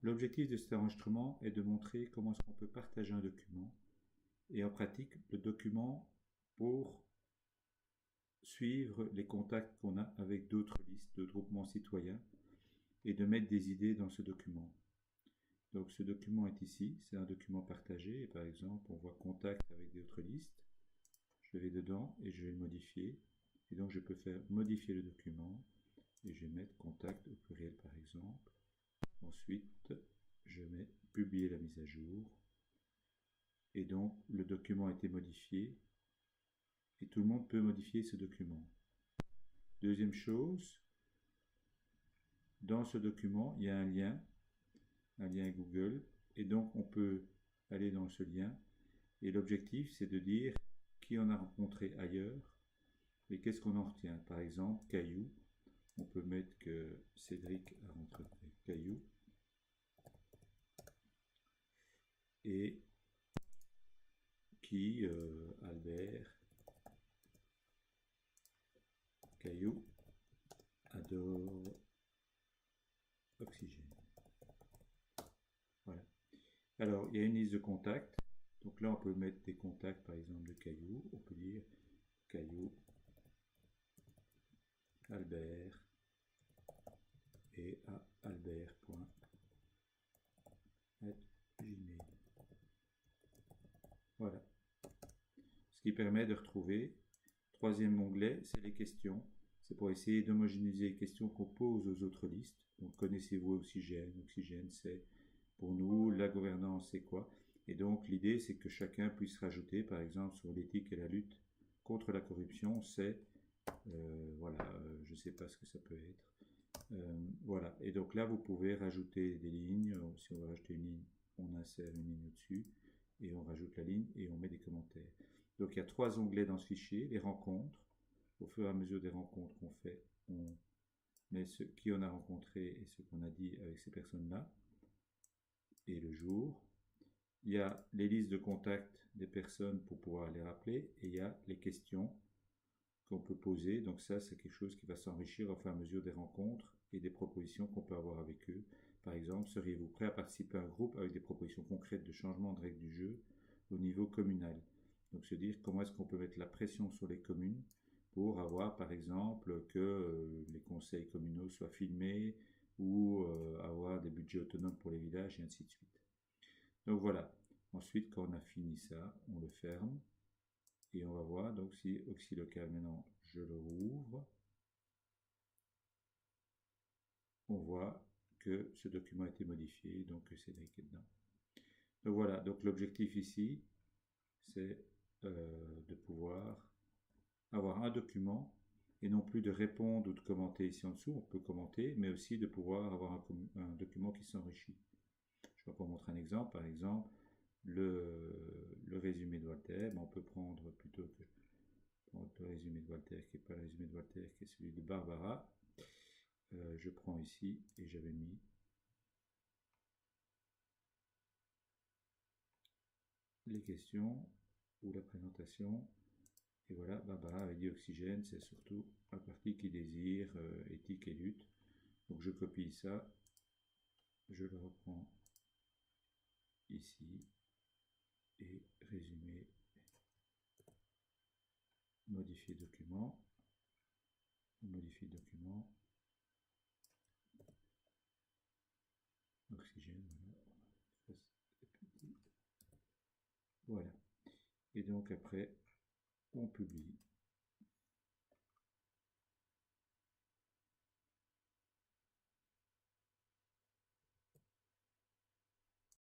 L'objectif de cet enregistrement est de montrer comment est-ce qu'on peut partager un document et en pratique le document pour suivre les contacts qu'on a avec d'autres listes de groupements citoyens et de mettre des idées dans ce document. Donc ce document est ici, c'est un document partagé et par exemple on voit contact avec d'autres listes. Je vais dedans et je vais le modifier et donc je peux faire modifier le document et je vais mettre contact au pluriel par exemple. Ensuite je mets publier la mise à jour et donc le document a été modifié et tout le monde peut modifier ce document. Deuxième chose, dans ce document il y a un lien Google et donc on peut aller dans ce lien et l'objectif c'est de dire qui on a rencontré ailleurs et qu'est-ce qu'on en retient. Par exemple Caillou, on peut mettre que Cédric a rencontré Caillou et qui Albert Caillou adore Oxygène. Voilà. Alors il y a une liste de contacts, donc là on peut mettre des contacts par exemple de Caillou, on peut dire Caillou Albert et à albert.gmail. Voilà. Ce qui permet de retrouver. Troisième onglet, c'est les questions. C'est pour essayer d'homogénéiser les questions qu'on pose aux autres listes. Donc, connaissez-vous Oxygène? Oxygène, c'est pour nous, la gouvernance, c'est quoi? Et donc, l'idée, c'est que chacun puisse rajouter, par exemple, sur l'éthique et la lutte contre la corruption, c'est, je ne sais pas ce que ça peut être. Voilà. Et donc là, vous pouvez rajouter des lignes. Si on veut rajouter une ligne, on insère une ligne au-dessus et on rajoute la ligne et on met des commentaires. Donc il y a trois onglets dans ce fichier, les rencontres. Au fur et à mesure des rencontres qu'on fait, on met qui on a rencontré et ce qu'on a dit avec ces personnes-là et le jour. Il y a les listes de contacts des personnes pour pouvoir les rappeler et il y a les questions qu'on peut poser. Donc ça, c'est quelque chose qui va s'enrichir au fur et à mesure des rencontres et des propositions qu'on peut avoir avec eux. Par exemple, seriez-vous prêt à participer à un groupe avec des propositions concrètes de changement de règles du jeu au niveau communal? Donc se dire comment est-ce qu'on peut mettre la pression sur les communes pour avoir par exemple que les conseils communaux soient filmés ou avoir des budgets autonomes pour les villages et ainsi de suite. Donc voilà. Ensuite, quand on a fini ça, on le ferme. Et on va voir, donc si OxyLocal, maintenant je le rouvre, on voit que ce document a été modifié, donc Cédric est dedans. Donc voilà, donc l'objectif ici, c'est de pouvoir avoir un document et non plus de répondre ou de commenter ici en dessous, on peut commenter, mais aussi de pouvoir avoir un document qui s'enrichit. Je vais vous montrer un exemple, par exemple, le résumé de Walter, on peut prendre plutôt que le résumé de Walter qui n'est pas le résumé de Walter, qui est celui de Barbara. Je prends ici et j'avais mis les questions ou la présentation. Et voilà, Barbara avait dit Oxygène, c'est surtout un parti qui désire éthique et lutte. Donc je copie ça, je le reprends ici et résumé, modifier document, modifier document, Oxygène, voilà. Et donc après, on publie.